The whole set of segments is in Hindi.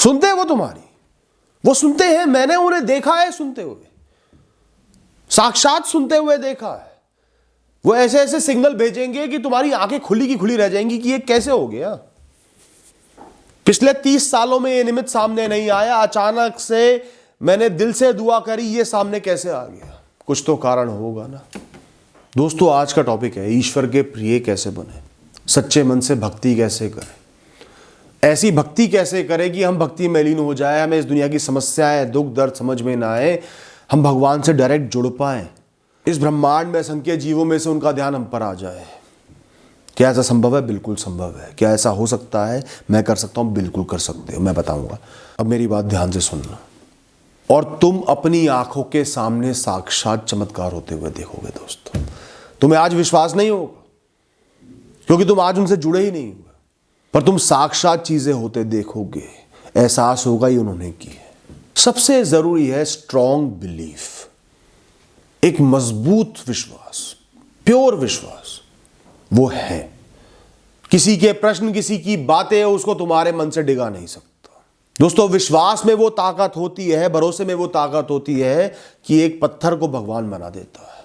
सुनते हैं वो तुम्हारी, वो सुनते हैं, मैंने उन्हें देखा है सुनते हुए, साक्षात सुनते हुए देखा है। वो ऐसे ऐसे सिग्नल भेजेंगे कि तुम्हारी आंखें खुली की खुली रह जाएंगी कि ये कैसे हो गया। पिछले 30 सालों में ये निमित्त सामने नहीं आया, अचानक से मैंने दिल से दुआ करी, ये सामने कैसे आ गया। कुछ तो कारण होगा ना। दोस्तों, आज का टॉपिक है ईश्वर के प्रिय कैसे बने, सच्चे मन से भक्ति कैसे करें, ऐसी भक्ति कैसे करें कि हम भक्ति में लीन हो जाए, हमें इस दुनिया की समस्याएं दुख दर्द समझ में ना आए, हम भगवान से डायरेक्ट जुड़ पाएं, इस ब्रह्मांड में असंख्य जीवों में से उनका ध्यान हम पर आ जाए। क्या ऐसा संभव है? बिल्कुल संभव है। क्या ऐसा हो सकता है? मैं कर सकता हूं, बिल्कुल कर सकते हो, मैं बताऊंगा। अब मेरी बात ध्यान से सुनना, और तुम अपनी आंखों के सामने साक्षात चमत्कार होते हुए देखोगे। दोस्तों, तुम्हें आज विश्वास नहीं होगा क्योंकि तुम आज उनसे जुड़े ही नहीं हुए, पर तुम साक्षात चीजें होते देखोगे, एहसास होगा ही उन्होंने की है। सबसे जरूरी है स्ट्रॉन्ग बिलीफ, एक मजबूत विश्वास, प्योर विश्वास। वो है किसी के प्रश्न, किसी की बातें उसको तुम्हारे मन से डिगा नहीं सकता। दोस्तों, विश्वास में वो ताकत होती है, भरोसे में वो ताकत होती है कि एक पत्थर को भगवान बना देता है।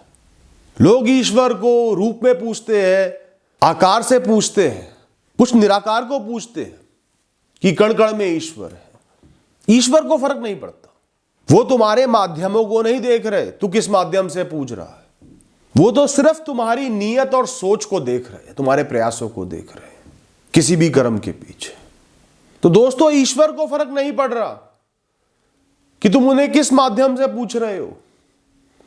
लोग ईश्वर को रूप में पूछते हैं, आकार से पूछते हैं, कुछ निराकार को पूछते हैं कि कण कण में ईश्वर है। ईश्वर को फर्क नहीं पड़ता, वो तुम्हारे माध्यमों को नहीं देख रहे, तू किस माध्यम से पूछ रहा है। वो तो सिर्फ तुम्हारी नीयत और सोच को देख रहे हैं, तुम्हारे प्रयासों को देख रहे हैं, किसी भी कर्म के पीछे। तो दोस्तों, ईश्वर को फर्क नहीं पड़ रहा कि तुम उन्हें किस माध्यम से पूछ रहे हो।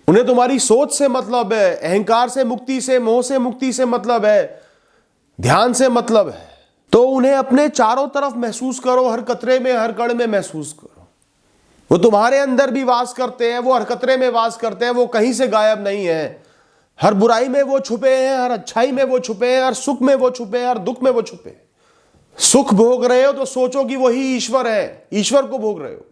उन्हें तुम्हारी सोच से मतलब है, अहंकार से मुक्ति से, मोह से मुक्ति से मतलब है, ध्यान से मतलब है। तो उन्हें अपने चारों तरफ महसूस करो, हर कतरे में, हर कण में महसूस करो। वो तुम्हारे अंदर भी वास करते हैं, वो हर कतरे में वास करते हैं, वो कहीं से गायब नहीं है। हर बुराई में वो छुपे हैं, हर अच्छाई में वो छुपे हैं, हर सुख में वो छुपे हैं, हर दुख में वो छुपे हैं। सुख भोग रहे हो तो सोचो कि वही ईश्वर है, ईश्वर को भोग रहे हो।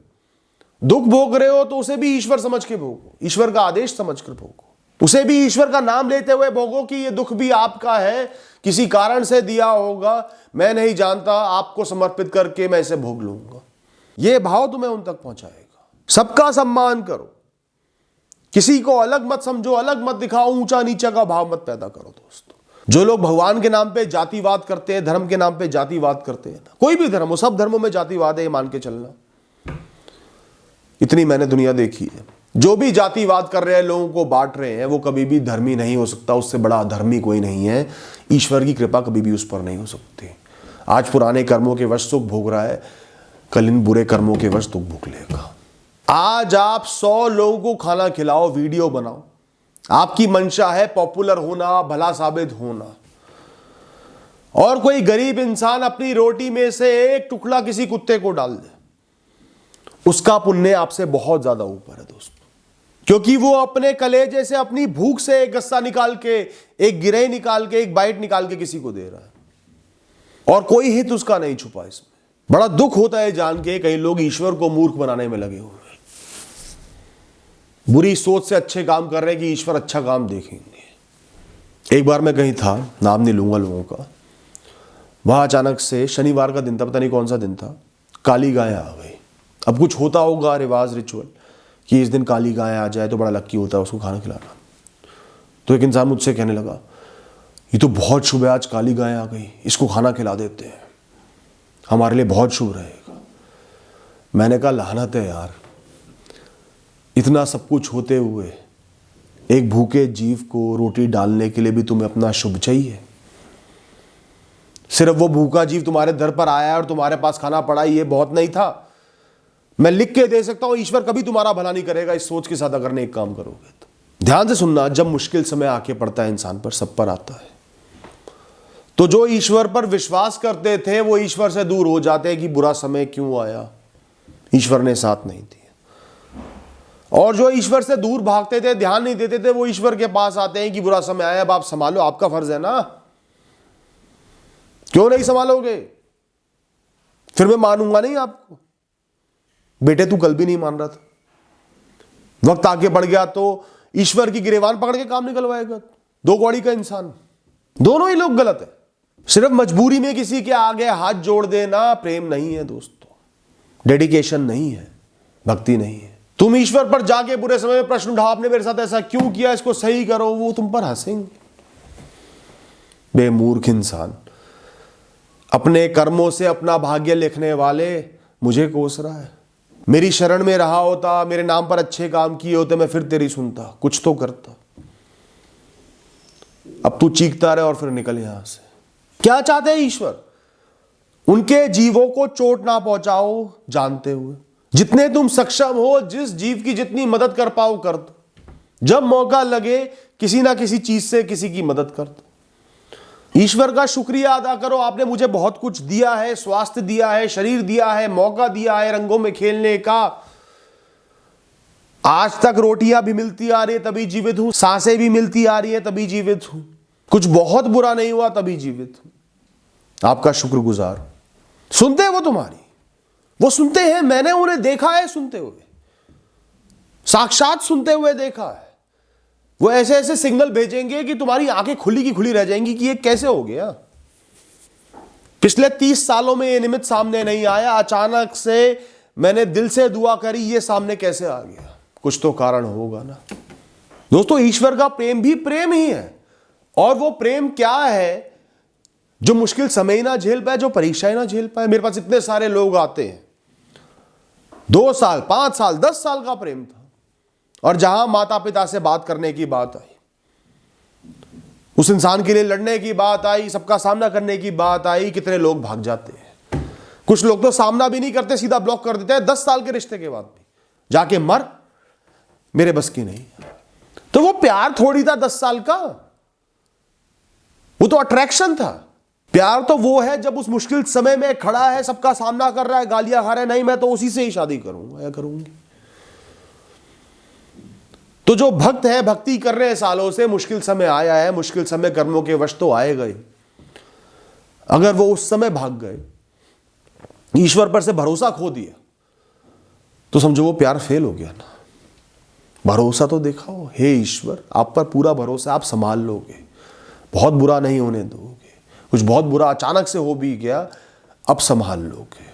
दुख भोग रहे हो तो उसे भी ईश्वर समझ के भोगो, ईश्वर का आदेश समझ कर भोगो। उसे भी ईश्वर का नाम लेते हुए भोगो कि ये दुख भी आपका है, किसी कारण से दिया होगा, मैं नहीं जानता, आपको समर्पित करके मैं इसे भोग लूंगा। ये भाव तुम्हें उन तक पहुंचाएगा। सबका सम्मान करो, किसी को अलग मत समझो, अलग मत दिखाओ, ऊंचा नीचा का भाव मत पैदा करो। दोस्तों, जो लोग भगवान के नाम पे जातिवाद करते हैं, धर्म के नाम पे जातिवाद करते हैं, कोई भी धर्म हो, सब धर्मों में जातिवाद है, ये मान के चलना। इतनी मैंने दुनिया देखी है। जो भी जातिवाद कर रहे हैं, लोगों को बांट रहे हैं, वो कभी भी धर्मी नहीं हो सकता। उससे बड़ा अधर्मी कोई नहीं है। ईश्वर की कृपा कभी भी उस पर नहीं हो सकती। आज पुराने कर्मों के वश सुख भोग रहा है, कल इन बुरे कर्मों के वश दुख भोग लेगा। आज आप 100 लोगों को खाना खिलाओ, वीडियो बनाओ, आपकी मंशा है पॉपुलर होना, भला साबित होना, और कोई गरीब इंसान अपनी रोटी में से एक टुकड़ा किसी कुत्ते को डाल दे, उसका पुण्य आपसे बहुत ज्यादा ऊपर है। दोस्तों, क्योंकि वो अपने कलेजे से, अपनी भूख से एक गस्सा निकाल के, एक गिरह निकाल के, एक बाइट निकाल के किसी को दे रहा है, और कोई हित उसका नहीं छुपा इसमें। बड़ा दुख होता है जान के कई लोग ईश्वर को मूर्ख बनाने में लगे हुए हैं, बुरी सोच से अच्छे काम कर रहे हैं कि ईश्वर अच्छा काम देखेंगे। एक बार मैं कहीं था, नाम नहीं लूंगा लोगों का, वहां अचानक से शनिवार का दिन था, पता नहीं कौन सा दिन था, काली गाय आ गई। अब कुछ होता होगा रिवाज, रिचुअल, कि इस दिन काली गाय आ जाए तो बड़ा लक्की होता है उसको खाना खिलाना। तो एक इंसान मुझसे कहने लगा, ये तो बहुत शुभ है, आज काली गाय आ गई, इसको खाना खिला देते हैं, हमारे लिए बहुत शुभ रहेगा। मैंने कहा, लानत है यार, इतना सब कुछ होते हुए एक भूखे जीव को रोटी डालने के लिए भी तुम्हें अपना शुभ चाहिए। सिर्फ वो भूखा जीव तुम्हारे दर पर आया और तुम्हारे पास खाना पड़ा, ये बहुत नहीं था। मैं लिख के दे सकता हूं, ईश्वर कभी तुम्हारा भला नहीं करेगा इस सोच के साथ अगर नहीं एक काम करोगे तो। ध्यान से सुनना, जब मुश्किल समय आके पड़ता है इंसान पर, सब पर आता है, तो जो ईश्वर पर विश्वास करते थे वो ईश्वर से दूर हो जाते हैं कि बुरा समय क्यों आया, ईश्वर ने साथ नहीं दिया। और जो ईश्वर से दूर भागते थे, ध्यान नहीं देते थे, वो ईश्वर के पास आते हैं कि बुरा समय आया, अब आप संभालो, आपका फर्ज है ना, क्यों नहीं संभालोगे? फिर मैं मानूंगा नहीं आपको। बेटे, तू कल भी नहीं मान रहा था, वक्त आगे बढ़ गया तो ईश्वर की गिरेबान पकड़ के काम निकलवाएगा। दो कौड़ी का इंसान, दोनों ही लोग गलत है। सिर्फ मजबूरी में किसी के आगे हाथ जोड़ देना प्रेम नहीं है दोस्तों। डेडिकेशन नहीं है, भक्ति नहीं है। तुम ईश्वर पर जाके बुरे समय में प्रश्न उठाओ, आपने मेरे साथ ऐसा क्यों किया, इसको सही करो, वो तुम पर हंसेंगे। बेमूर्ख इंसान, अपने कर्मों से अपना भाग्य लिखने वाले, मुझे कोस रहा है। मेरी शरण में रहा होता, मेरे नाम पर अच्छे काम किए होते, मैं फिर तेरी सुनता, कुछ तो करता। अब तू चीखता रहे और फिर निकल यहां से। क्या चाहते हैं ईश्वर? उनके जीवों को चोट ना पहुंचाओ, जानते हुए जितने तुम सक्षम हो, जिस जीव की जितनी मदद कर पाओ कर दो। जब मौका लगे किसी ना किसी चीज से किसी की मदद कर दो। ईश्वर का शुक्रिया अदा करो, आपने मुझे बहुत कुछ दिया है, स्वास्थ्य दिया है, शरीर दिया है, मौका दिया है रंगों में खेलने का। आज तक रोटियां भी मिलती आ रही है तभी जीवित हूं, सांसें भी मिलती आ रही है तभी जीवित हूं, कुछ बहुत बुरा नहीं हुआ तभी जीवित हूं। आपका शुक्रगुजार। सुनते हैं वो तुम्हारी, वो सुनते हैं, मैंने उन्हें देखा है सुनते हुए, साक्षात सुनते हुए देखा है। वो ऐसे ऐसे सिग्नल भेजेंगे कि तुम्हारी आंखें खुली की खुली रह जाएंगी कि ये कैसे हो गया। पिछले 30 सालों में ये निमित्त सामने नहीं आया, अचानक से मैंने दिल से दुआ करी, ये सामने कैसे आ गया। कुछ तो कारण होगा ना दोस्तों। ईश्वर का प्रेम भी प्रेम ही है, और वो प्रेम क्या है जो मुश्किल समय ही ना झेल पाए, जो परीक्षाएं ना झेल पाए। मेरे पास इतने सारे लोग आते हैं, 2 साल 5 साल 10 साल का प्रेम था, और जहां माता पिता से बात करने की बात आई, उस इंसान के लिए लड़ने की बात आई, सबका सामना करने की बात आई, कितने लोग भाग जाते हैं। कुछ लोग तो सामना भी नहीं करते, सीधा ब्लॉक कर देते हैं 10 साल के रिश्ते के बाद भी, जाके मर, मेरे बस की नहीं। तो वो प्यार थोड़ी था 10 साल का, वो तो अट्रैक्शन था। प्यार तो वो है जब उस मुश्किल समय में खड़ा है, सबका सामना कर रहा है, गालियां खा रहा है, नहीं मैं तो उसी से ही शादी करूंगा या करूंगी। तो जो भक्त है, भक्ति कर रहे हैं सालों से, मुश्किल समय आया है, मुश्किल समय कर्मों के वश तो आए गए। अगर वो उस समय भाग गए, ईश्वर पर से भरोसा खो दिया, तो समझो वो प्यार फेल हो गया ना। भरोसा तो दिखाओ, हे ईश्वर आप पर पूरा भरोसा, आप संभाल लोगे, बहुत बुरा नहीं होने दोगे। कुछ बहुत बुरा अचानक से हो भी गया, अब संभाल लोगे,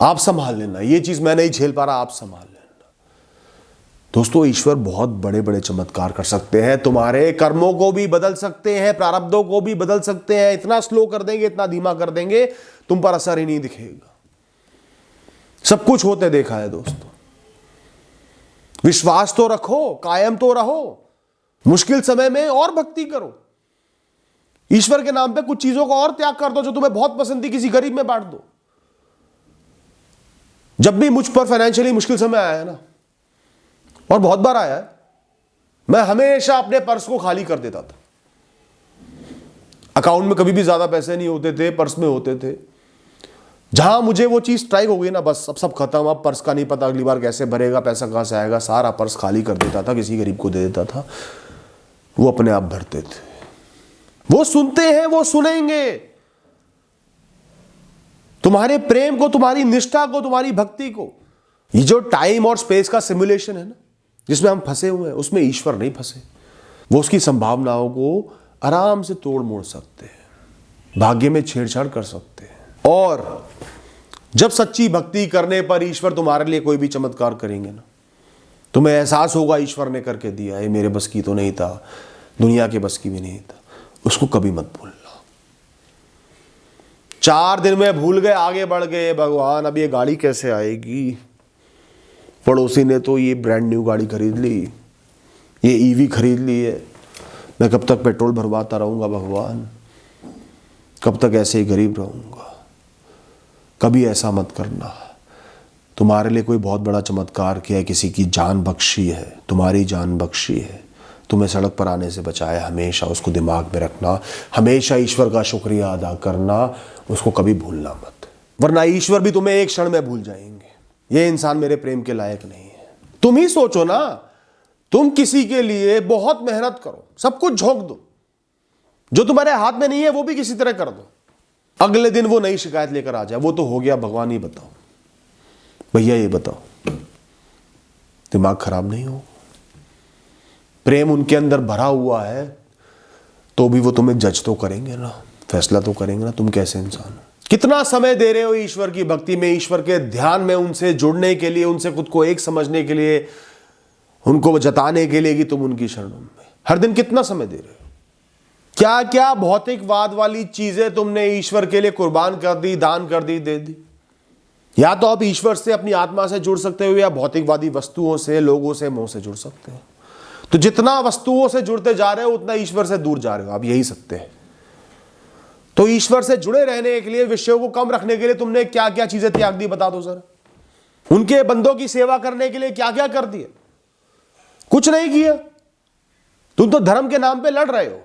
आप संभाल लेना, ये चीज मैं नहीं झेल पा रहा, आप संभाल लेना। दोस्तों ईश्वर बहुत बड़े बड़े चमत्कार कर सकते हैं, तुम्हारे कर्मों को भी बदल सकते हैं, प्रारब्धों को भी बदल सकते हैं। इतना स्लो कर देंगे, इतना धीमा कर देंगे, तुम पर असर ही नहीं दिखेगा। सब कुछ होते देखा है दोस्तों। विश्वास तो रखो, कायम तो रहो, मुश्किल समय में और भक्ति करो, ईश्वर के नाम पे कुछ चीजों का और त्याग कर दो जो तुम्हें बहुत पसंद थी, किसी गरीब में बांट दो। जब भी मुझ पर फाइनेंशियली मुश्किल समय आया है ना, और बहुत बार आया है, मैं हमेशा अपने पर्स को खाली कर देता था। अकाउंट में कभी भी ज्यादा पैसे नहीं होते थे, पर्स में होते थे। जहां मुझे वो चीज स्ट्राइक हो गई ना, बस अब सब खत्म, अब पर्स का नहीं पता अगली बार कैसे भरेगा, पैसा कहां से आएगा, सारा पर्स खाली कर देता था, किसी गरीब को दे देता था, वो अपने आप भरते थे। वो सुनते हैं, वो सुनेंगे तुम्हारे प्रेम को, तुम्हारी निष्ठा को, तुम्हारी भक्ति को। ये जो टाइम और स्पेस का सिमुलेशन है ना, जिसमें हम फंसे हुए हैं, उसमें ईश्वर नहीं फंसे। वो उसकी संभावनाओं को आराम से तोड़ मोड़ सकते हैं, भाग्य में छेड़छाड़ कर सकते हैं। और जब सच्ची भक्ति करने पर ईश्वर तुम्हारे लिए कोई भी चमत्कार करेंगे ना, तुम्हें एहसास होगा ईश्वर ने करके दिया, ये मेरे बस की तो नहीं था, दुनिया के बस की भी नहीं था। उसको कभी मत भूलना। 4 दिन में भूल गए, आगे बढ़ गए, भगवान अब ये गाड़ी कैसे आएगी, पड़ोसी ने तो ये ब्रांड न्यू गाड़ी खरीद ली, ये ईवी खरीद ली है, मैं कब तक पेट्रोल भरवाता रहूंगा भगवान, कब तक ऐसे ही गरीब रहूंगा। कभी ऐसा मत करना। तुम्हारे लिए कोई बहुत बड़ा चमत्कार किया है, किसी की जान बख्शी है, तुम्हारी जान बख्शी है, तुम्हें सड़क पर आने से बचाया, हमेशा उसको दिमाग में रखना, हमेशा ईश्वर का शुक्रिया अदा करना, उसको कभी भूलना मत, वरना ईश्वर भी तुम्हें एक क्षण में भूल जाएंगे। ये इंसान मेरे प्रेम के लायक नहीं है। तुम ही सोचो ना, तुम किसी के लिए बहुत मेहनत करो, सब कुछ झोंक दो, जो तुम्हारे हाथ में नहीं है वो भी किसी तरह कर दो, अगले दिन वो नई शिकायत लेकर आ जाए, वो तो हो गया भगवान ही बताओ, भैया ये बताओ, दिमाग खराब नहीं हो? प्रेम उनके अंदर भरा हुआ है तो भी वो तुम्हें जज तो करेंगे ना, फैसला तो करेंगे ना, तुम कैसे इंसान हो। कितना समय दे रहे हो ईश्वर की भक्ति में, ईश्वर के ध्यान में, उनसे जुड़ने के लिए, उनसे खुद को एक समझने के लिए, उनको जताने के लिए कि तुम उनकी शरणों में हर दिन कितना समय दे रहे हो? क्या क्या भौतिकवाद वाली चीजें तुमने ईश्वर के लिए कुर्बान कर दी, दान कर दी, दे दी? या तो आप ईश्वर से, अपनी आत्मा से जुड़ सकते हो, या भौतिकवादी वस्तुओं से, लोगों से, मोह से जुड़ सकते हो। तो जितना वस्तुओं से जुड़ते जा रहे हो उतना ईश्वर से दूर जा रहे हो, आप यही सकते हैं। तो ईश्वर से जुड़े रहने के लिए, विषयों को कम रखने के लिए तुमने क्या क्या चीजें त्याग दी, बता दो सर। उनके बंदों की सेवा करने के लिए क्या क्या कर दिया? कुछ नहीं किया। तुम तो धर्म के नाम पे लड़ रहे हो।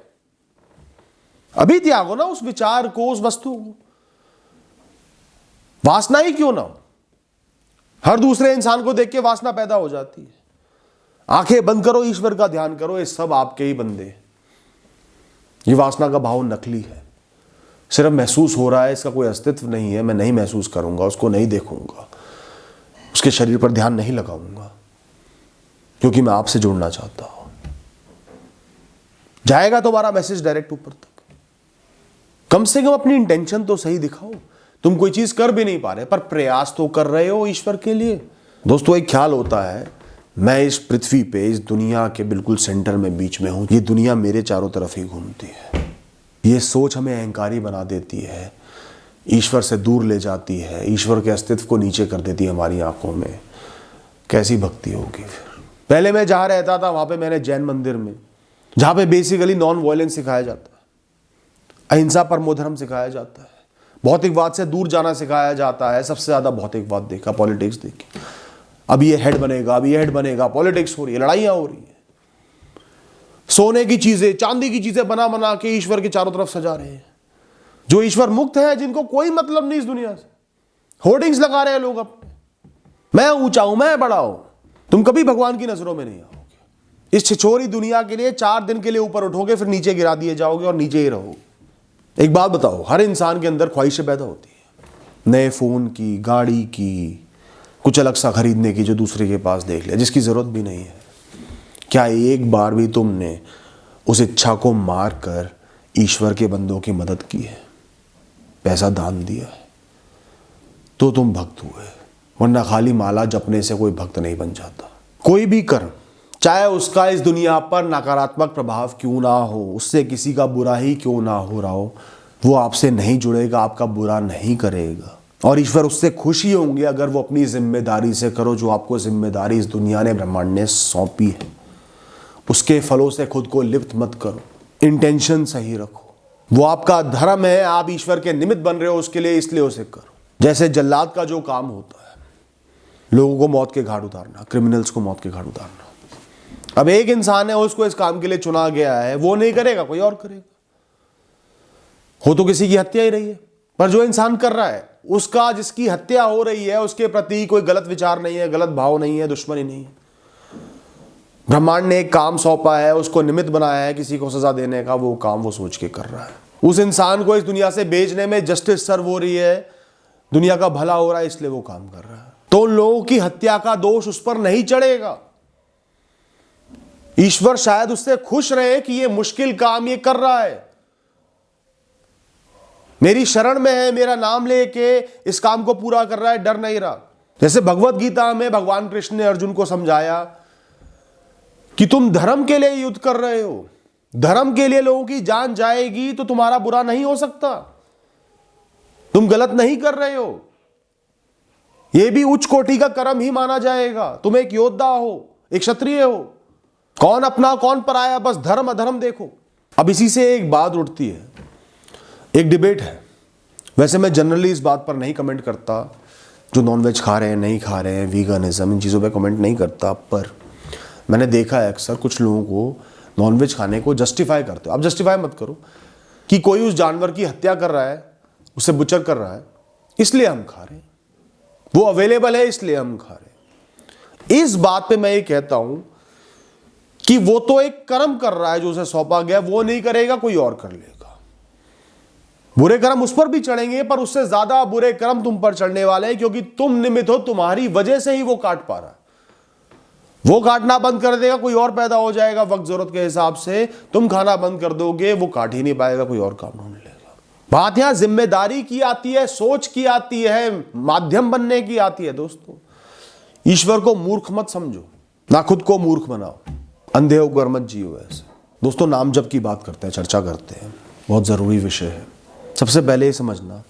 अभी त्यागो ना उस विचार को, उस वस्तु को। वासना ही क्यों ना हो, हर दूसरे इंसान को देख के वासना पैदा हो जाती है। आंखें बंद करो, ईश्वर का ध्यान करो, ये सब आपके ही बंदे हैं। ये वासना का भाव नकली है, सिर्फ महसूस हो रहा है, इसका कोई अस्तित्व नहीं है। मैं नहीं महसूस करूंगा, उसको नहीं देखूंगा, उसके शरीर पर ध्यान नहीं लगाऊंगा, क्योंकि मैं आपसे जुड़ना चाहता हूं। जाएगा तुम्हारा मैसेज डायरेक्ट ऊपर तक। कम से कम अपनी इंटेंशन तो सही दिखाओ। तुम कोई चीज कर भी नहीं पा रहे, पर प्रयास तो कर रहे हो ईश्वर के लिए। दोस्तों, एक ख्याल होता है, मैं इस पृथ्वी पे, इस दुनिया के बिल्कुल सेंटर में, बीच में हूं। ये दुनिया मेरे चारों तरफ ही घूमती है। ये सोच हमें अहंकारी बना देती है, ईश्वर से दूर ले जाती है, ईश्वर के अस्तित्व को नीचे कर देती है हमारी आंखों में। कैसी भक्ति होगी फिर? पहले मैं जहां रहता था, वहां पे मैंने जैन मंदिर में, जहां पे बेसिकली नॉन वायलेंस सिखाया जाता है, अहिंसा परमो धर्म सिखाया जाता है, भौतिकवाद से दूर जाना सिखाया जाता है। सबसे ज्यादा भौतिकवाद देखा, पॉलिटिक्स देखी। अब ये हेड बनेगा, अब ये हेड बनेगा, पॉलिटिक्स हो रही है, लड़ाइयां हो रही है। सोने की चीजें, चांदी की चीजें बना बना के ईश्वर के चारों तरफ सजा रहे हैं। जो ईश्वर मुक्त है, जिनको कोई मतलब नहीं इस दुनिया से, होर्डिंग्स लगा रहे हैं लोग अपने, मैं ऊंचा हूं, मैं बड़ा हूं। तुम कभी भगवान की नजरों में नहीं आओगे। इस छिछोरी दुनिया के लिए 4 दिन के लिए ऊपर उठोगे, फिर नीचे गिरा दिए जाओगे और नीचे ही रहोगे। एक बात बताओ, हर इंसान के अंदर ख्वाहिशें पैदा होती है, नए फोन की, गाड़ी की, कुछ अलग सा खरीदने की, जो दूसरे के पास देख लिया, जिसकी जरूरत भी नहीं है। क्या एक बार भी तुमने उस इच्छा को मार कर ईश्वर के बंदों की मदद की है, पैसा दान दिया है, तो तुम भक्त हुए। वरना खाली माला जपने से कोई भक्त नहीं बन जाता। कोई भी कर्म, चाहे उसका इस दुनिया पर नकारात्मक प्रभाव क्यों ना हो, उससे किसी का बुरा ही क्यों ना हो रहा हो, वो आपसे नहीं जुड़ेगा, आपका बुरा नहीं करेगा। और ईश्वर उससे खुश ही होंगे अगर वो अपनी जिम्मेदारी से करो, जो आपको जिम्मेदारी इस दुनिया ने, ब्रह्मांड ने सौंपी है। उसके फलों से खुद को लिप्त मत करो, इंटेंशन सही रखो। वो आपका धर्म है, आप ईश्वर के निमित्त बन रहे हो उसके लिए, इसलिए उसे करो। जैसे जल्लाद का जो काम होता है, लोगों को मौत के घाट उतारना, क्रिमिनल्स को मौत के घाट उतारना। अब एक इंसान है, उसको इस काम के लिए चुना गया है, वो नहीं करेगा, कोई और करेगा। हो तो किसी की हत्या ही रही है, पर जो इंसान कर रहा है, उसका, जिसकी हत्या हो रही है, उसके प्रति कोई गलत विचार नहीं है, गलत भाव नहीं है, दुश्मनी नहीं है। ब्रह्मांड ने एक काम सौंपा है, उसको निमित्त बनाया है किसी को सजा देने का, वो काम वो सोच के कर रहा है। उस इंसान को इस दुनिया से भेजने में जस्टिस सर्व हो रही है, दुनिया का भला हो रहा है, इसलिए वो काम कर रहा है। तो उन लोगों की हत्या का दोष उस पर नहीं चढ़ेगा। ईश्वर शायद उससे खुश रहे कि ये मुश्किल काम ये कर रहा है, मेरी शरण में है, मेरा नाम लेके इस काम को पूरा कर रहा है, डर नहीं रहा। जैसे भगवत गीता में भगवान कृष्ण ने अर्जुन को समझाया कि तुम धर्म के लिए युद्ध कर रहे हो, धर्म के लिए लोगों की जान जाएगी तो तुम्हारा बुरा नहीं हो सकता, तुम गलत नहीं कर रहे हो, यह भी उच्च कोटि का कर्म ही माना जाएगा। तुम एक योद्धा हो, एक क्षत्रिय हो, कौन अपना कौन पराया, बस धर्म अधर्म देखो। अब इसी से एक बात उठती है, एक डिबेट है। वैसे मैं जनरली इस बात पर नहीं कमेंट करता, जो नॉनवेज खा रहे हैं, नहीं खा रहे हैं, वीगनिज्म, इन चीज़ों पे कमेंट नहीं करता, पर मैंने देखा है अक्सर कुछ लोगों को नॉनवेज खाने को जस्टिफाई करते हो। आप जस्टिफाई मत करो कि कोई उस जानवर की हत्या कर रहा है, उसे बुचर कर रहा है, इसलिए हम खा रहे हैं, वो अवेलेबल है इसलिए हम खा रहे हैं। इस बात पे मैं ये कहता हूं कि वो तो एक कर्म कर रहा है जो उसे सौंपा गया, वो नहीं करेगा, कोई और कर लेगा। बुरे कर्म उस पर भी चढ़ेंगे, पर उससे ज्यादा बुरे कर्म तुम पर चढ़ने वाले हैं, क्योंकि तुम निमित्त हो, तुम्हारी वजह से ही वो काट पा रहा है। वो काटना बंद कर देगा, कोई और पैदा हो जाएगा वक्त जरूरत के हिसाब से, तुम खाना बंद कर दोगे, वो काट ही नहीं पाएगा, कोई और काम ढूंढ लेगा। बात यहां जिम्मेदारी की आती है, सोच की आती है, माध्यम बनने की आती है। दोस्तों, ईश्वर को मूर्ख मत समझो, ना खुद को मूर्ख बनाओ, अंधे होकर मत जियो ऐसे। दोस्तों, नाम जप की बात करते हैं, चर्चा करते हैं, बहुत जरूरी विषय है। सबसे पहले ये समझना,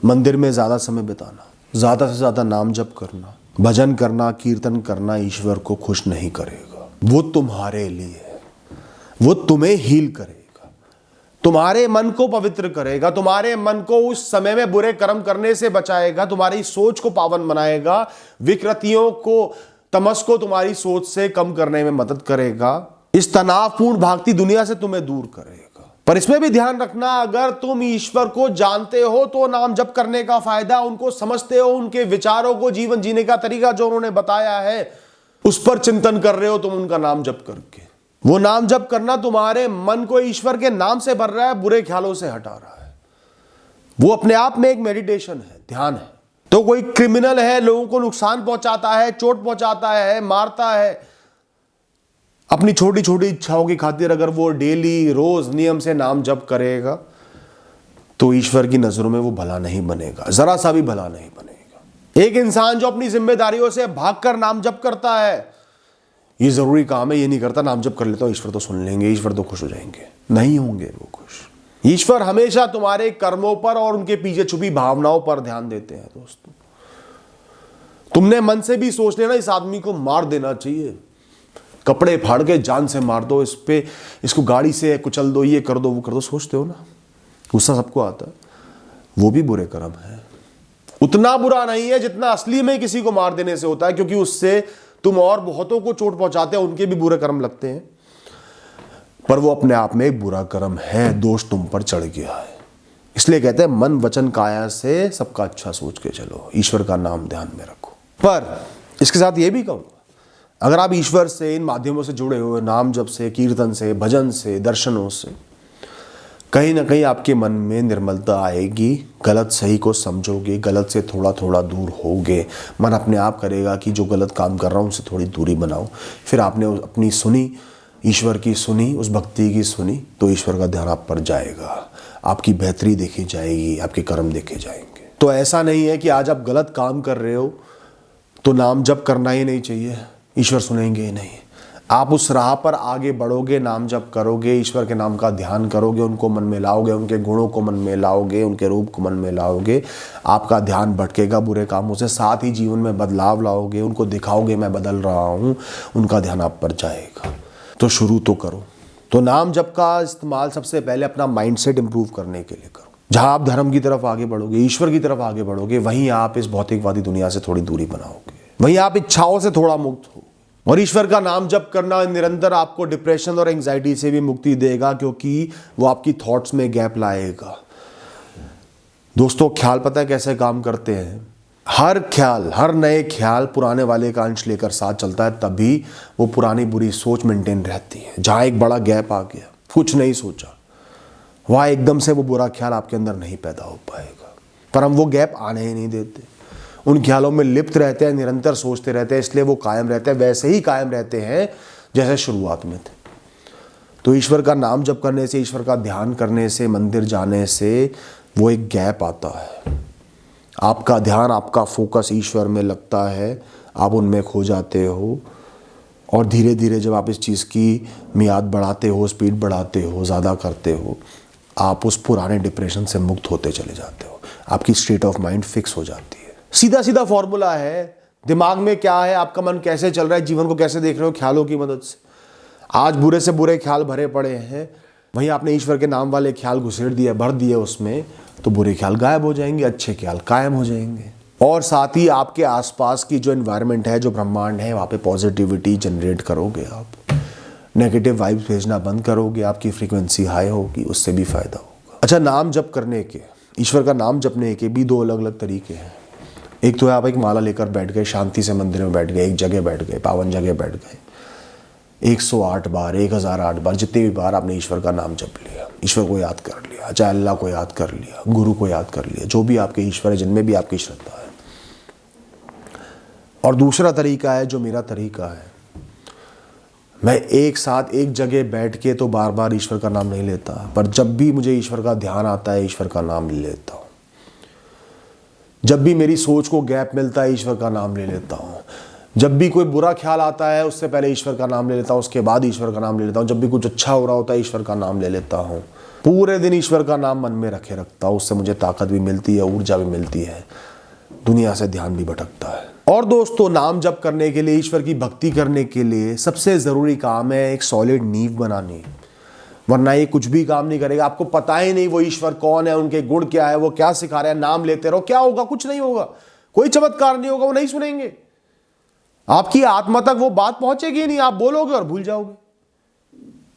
मंदिर में ज्यादा समय बिताना, ज्यादा से ज्यादा नाम जप करना, भजन करना, कीर्तन करना ईश्वर को खुश नहीं करेगा। वो तुम्हारे लिए है, वो तुम्हें हील करेगा, तुम्हारे मन को पवित्र करेगा, तुम्हारे मन को उस समय में बुरे कर्म करने से बचाएगा, तुम्हारी सोच को पावन बनाएगा, विकृतियों को, तमस को तुम्हारी सोच से कम करने में मदद करेगा, इस तनावपूर्ण भागती दुनिया से तुम्हें दूर करेगा। पर इसमें भी ध्यान रखना, अगर तुम ईश्वर को जानते हो तो नाम जप करने का फायदा, उनको समझते हो, उनके विचारों को, जीवन जीने का तरीका जो उन्होंने बताया है उस पर चिंतन कर रहे हो तुम उनका नाम जप करके। वो नाम जप करना तुम्हारे मन को ईश्वर के नाम से भर रहा है, बुरे ख्यालों से हटा रहा है। वो अपने आप में एक मेडिटेशन है, ध्यान है। तो कोई क्रिमिनल है, लोगों को नुकसान पहुंचाता है, चोट पहुंचाता है, मारता है, अपनी छोटी छोटी इच्छाओं की खातिर अगर वो डेली रोज नियम से नाम जप करेगा तो ईश्वर की नजरों में वो भला नहीं बनेगा, जरा सा भी भला नहीं बनेगा। एक इंसान जो अपनी जिम्मेदारियों से भागकर नाम जप करता है, ये जरूरी काम है, ये नहीं करता नाम जप कर लेता हूं ईश्वर तो सुन लेंगे, ईश्वर तो खुश हो जाएंगे, नहीं होंगे वो खुश। ईश्वर हमेशा तुम्हारे कर्मों पर और उनके पीछे छुपी भावनाओं पर ध्यान देते हैं। दोस्तों, तुमने मन से भी सोच लेना इस आदमी को मार देना चाहिए, कपड़े फाड़ के जान से मार दो, इसको गाड़ी से कुचल दो, ये कर दो, वो कर दो, सोचते हो ना, गुस्सा सबको आता है, वो भी बुरे कर्म है। उतना बुरा नहीं है जितना असली में किसी को मार देने से होता है, क्योंकि उससे तुम और बहुतों को चोट पहुंचाते हो, उनके भी बुरे कर्म लगते हैं, पर वो अपने आप में एक बुरा कर्म है, दोष तुम पर चढ़ गया है। इसलिए कहते हैं मन वचन काया से सबका अच्छा सोच के चलो, ईश्वर का नाम ध्यान में रखो। पर इसके साथ ये भी कहूंगा, अगर आप ईश्वर से इन माध्यमों से जुड़े हुए, नाम जप से, कीर्तन से, भजन से, दर्शनों से, कहीं ना कहीं आपके मन में निर्मलता आएगी, गलत सही को समझोगे, गलत से थोड़ा थोड़ा दूर होगे, मन अपने आप करेगा कि जो गलत काम कर रहा हूँ उससे थोड़ी दूरी बनाओ। फिर आपने अपनी सुनी, ईश्वर की सुनी, उस भक्ति की सुनी, तो ईश्वर का ध्यान आप पर जाएगा, आपकी बेहतरी देखी जाएगी, आपके कर्म देखे जाएंगे। तो ऐसा नहीं है कि आज आप गलत काम कर रहे हो तो नाम जप करना ही नहीं चाहिए, ईश्वर सुनेंगे ही नहीं। आप उस राह पर आगे बढ़ोगे, नाम जप करोगे, ईश्वर के नाम का ध्यान करोगे, उनको मन में लाओगे, उनके गुणों को मन में लाओगे, उनके रूप को मन में लाओगे, आपका ध्यान भटकेगा बुरे कामों से, साथ ही जीवन में बदलाव लाओगे, उनको दिखाओगे मैं बदल रहा हूँ, उनका ध्यान आप पर जाएगा। तो शुरू तो करो। तो नाम जप का इस्तेमाल सबसे पहले अपना माइंडसेट इंप्रूव करने के लिए करो। जहाँ आप धर्म की तरफ आगे बढ़ोगे, ईश्वर की तरफ आगे बढ़ोगे, वहीं आप इस भौतिकवादी दुनिया से थोड़ी दूरी बनाओगे, वहीं आप इच्छाओं से थोड़ा मुक्त हो। और ईश्वर का नाम जप करना निरंतर आपको डिप्रेशन और एंजाइटी से भी मुक्ति देगा, क्योंकि वो आपकी थॉट्स में गैप लाएगा। दोस्तों, ख्याल पता है कैसे काम करते हैं? हर ख्याल, हर नए ख्याल पुराने वाले का अंश लेकर साथ चलता है, तभी वो पुरानी बुरी सोच मेंटेन रहती है। जहां एक बड़ा गैप आ गया, कुछ नहीं सोचा, वहां एकदम से वो बुरा ख्याल आपके अंदर नहीं पैदा हो पाएगा। पर हम वो गैप आने ही नहीं देते, उन ख्यालों में लिप्त रहते हैं, निरंतर सोचते रहते हैं, इसलिए वो कायम रहते हैं, वैसे ही कायम रहते हैं जैसे शुरुआत में थे। तो ईश्वर का नाम जप करने से, ईश्वर का ध्यान करने से, मंदिर जाने से वो एक गैप आता है, आपका ध्यान, आपका फोकस ईश्वर में लगता है, आप उनमें खो जाते हो, और धीरे धीरे जब आप इस चीज़ की मियाद बढ़ाते हो, स्पीड बढ़ाते हो, ज़्यादा करते हो, आप उस पुराने डिप्रेशन से मुक्त होते चले जाते हो, आपकी स्टेट ऑफ माइंड फिक्स हो जाती है। सीधा सीधा फॉर्मूला है, दिमाग में क्या है, आपका मन कैसे चल रहा है, जीवन को कैसे देख रहे हो, ख्यालों की मदद से। आज बुरे से बुरे ख्याल भरे पड़े हैं, वहीं आपने ईश्वर के नाम वाले ख्याल घुसेड़ दिए, भर दिए उसमें, तो बुरे ख्याल गायब हो जाएंगे, अच्छे ख्याल कायम हो जाएंगे। और साथ ही आपके आसपास की जो एनवायरनमेंट है, जो ब्रह्मांड है, वहाँ पे पॉजिटिविटी जनरेट करोगे आप, नेगेटिव वाइब्स भेजना बंद करोगे, आपकी फ्रीक्वेंसी हाई होगी, उससे भी फायदा होगा। अच्छा, नाम जप करने के, ईश्वर का नाम जपने के भी दो अलग अलग तरीके हैं। एक तो है आप एक माला लेकर बैठ गए, शांति से मंदिर में बैठ गए, एक जगह बैठ गए, पावन जगह बैठ गए, 108 बार, 1008 बार, जितने भी बार आपने ईश्वर का नाम जप लिया, ईश्वर को याद कर लिया, चाहे अल्लाह को याद कर लिया, गुरु को याद कर लिया, जो भी आपके ईश्वर है, जिनमें भी आपकी श्रद्धा है। और दूसरा तरीका है जो मेरा तरीका है, मैं एक साथ एक जगह बैठ के तो बार बार ईश्वर का नाम नहीं लेता, पर जब भी मुझे ईश्वर का ध्यान आता है ईश्वर का नाम ले लेता हूँ। जब भी मेरी सोच को गैप मिलता है ईश्वर का नाम ले लेता हूँ। जब भी कोई बुरा ख्याल आता है उससे पहले ईश्वर का नाम ले लेता हूँ, उसके बाद ईश्वर का नाम ले लेता हूँ। जब भी कुछ अच्छा हो रहा होता है ईश्वर का नाम ले लेता हूँ। पूरे दिन ईश्वर का नाम मन में रखे रखता हूँ। उससे मुझे ताकत भी मिलती है, ऊर्जा भी मिलती है, दुनिया से ध्यान भी भटकता है। और दोस्तों, नाम जप करने के लिए, ईश्वर की भक्ति करने के लिए सबसे ज़रूरी काम है एक सॉलिड नींव बनानी, वरना ये कुछ भी काम नहीं करेगा। आपको पता ही नहीं वो ईश्वर कौन है, उनके गुण क्या है, वो क्या सिखा रहे हैं। नाम लेते रहो, क्या होगा? कुछ नहीं होगा, कोई चमत्कार नहीं होगा, वो नहीं सुनेंगे। आपकी आत्मा तक वो बात पहुंचेगी नहीं, आप बोलोगे और भूल जाओगे।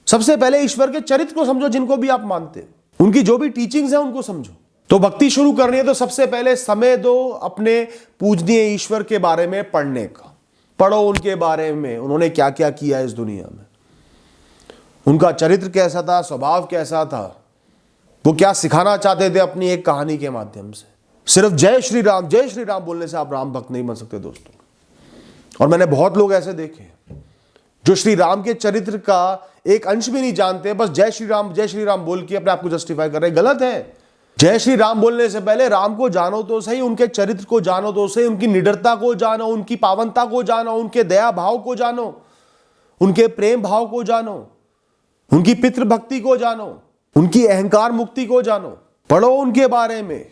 सबसे पहले ईश्वर के चरित्र को समझो, जिनको भी आप मानते हो, उनकी जो भी टीचिंग्स है उनको समझो। तो भक्ति शुरू करनी है तो सबसे पहले समय दो अपने पूजनीय ईश्वर के बारे में पढ़ने का। पढ़ो उनके बारे में, उन्होंने क्या क्या किया है इस दुनिया में, उनका चरित्र कैसा था, स्वभाव कैसा था, वो क्या सिखाना चाहते थे अपनी एक कहानी के माध्यम से। सिर्फ जय श्री राम बोलने से आप राम भक्त नहीं बन सकते दोस्तों। और मैंने बहुत लोग ऐसे देखे जो श्री राम के चरित्र का एक अंश भी नहीं जानते, बस जय श्री राम बोल के अपने आप को जस्टिफाई कर रहे हैं। गलत है। जय श्री राम बोलने से पहले राम को जानो तो सही, उनके चरित्र को जानो तो सही, उनकी निडरता को जानो, उनकी पावनता को जानो, उनके दया भाव को जानो, उनके प्रेम भाव को जानो, उनकी पितृभक्ति को जानो, उनकी अहंकार मुक्ति को जानो। पढ़ो उनके बारे में,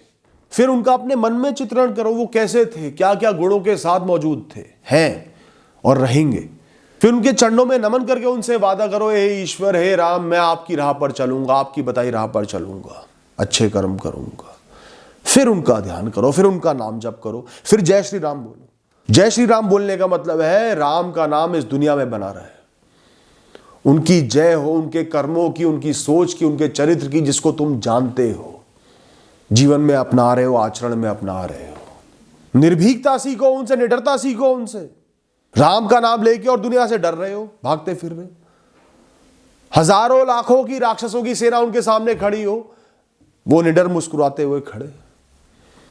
फिर उनका अपने मन में चित्रण करो, वो कैसे थे, क्या क्या गुणों के साथ मौजूद थे, हैं और रहेंगे। फिर उनके चरणों में नमन करके उनसे वादा करो, हे ईश्वर, हे राम, मैं आपकी राह पर चलूंगा, आपकी बताई राह पर चलूंगा, अच्छे कर्म करूंगा। फिर उनका ध्यान करो, फिर उनका नाम जप करो, फिर जय श्री राम बोलो। जय श्री राम बोलने का मतलब है राम का नाम इस दुनिया में बना रहे, उनकी जय हो, उनके कर्मों की, उनकी सोच की, उनके चरित्र की, जिसको तुम जानते हो, जीवन में अपना रहे हो, आचरण में अपना रहे हो। निर्भीकता सीखो उनसे, निडरता सीखो उनसे। राम का नाम लेके और दुनिया से डर रहे हो, भागते फिर रहे, हजारों लाखों की राक्षसों की सेना उनके सामने खड़ी हो, वो निडर मुस्कुराते हुए खड़े।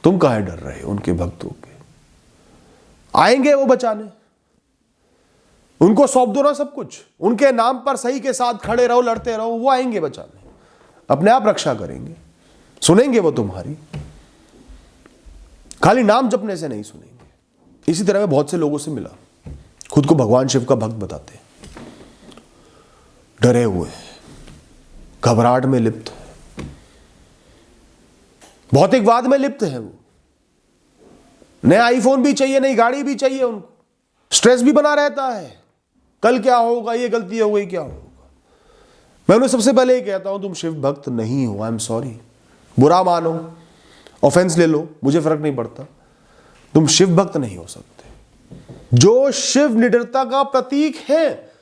तुम काहे डर रहे हो उनके भक्तों के? आएंगे वो बचाने, उनको सौंप दो ना सब कुछ, उनके नाम पर सही के साथ खड़े रहो, लड़ते रहो, वो आएंगे बचाने, अपने आप रक्षा करेंगे, सुनेंगे वो तुम्हारी। खाली नाम जपने से नहीं सुनेंगे। इसी तरह मैं बहुत से लोगों से मिला, खुद को भगवान शिव का भक्त बताते, डरे हुए, घबराहट में लिप्त, भौतिकवाद में लिप्त है। वो नया आईफोन भी चाहिए, नई गाड़ी भी चाहिए उनको, स्ट्रेस भी बना रहता है, कल क्या होगा, ये गलती हो गई, क्या होगा। मैं उन्हें सबसे पहले ये कहता हूं, तुम शिव भक्त नहीं हो, आई एम सॉरी। बुरा मानो, ऑफेंस ले लो, मुझे फर्क नहीं पड़ता, तुम शिव भक्त नहीं हो सकते। जो शिव निडरता का प्रतीक है,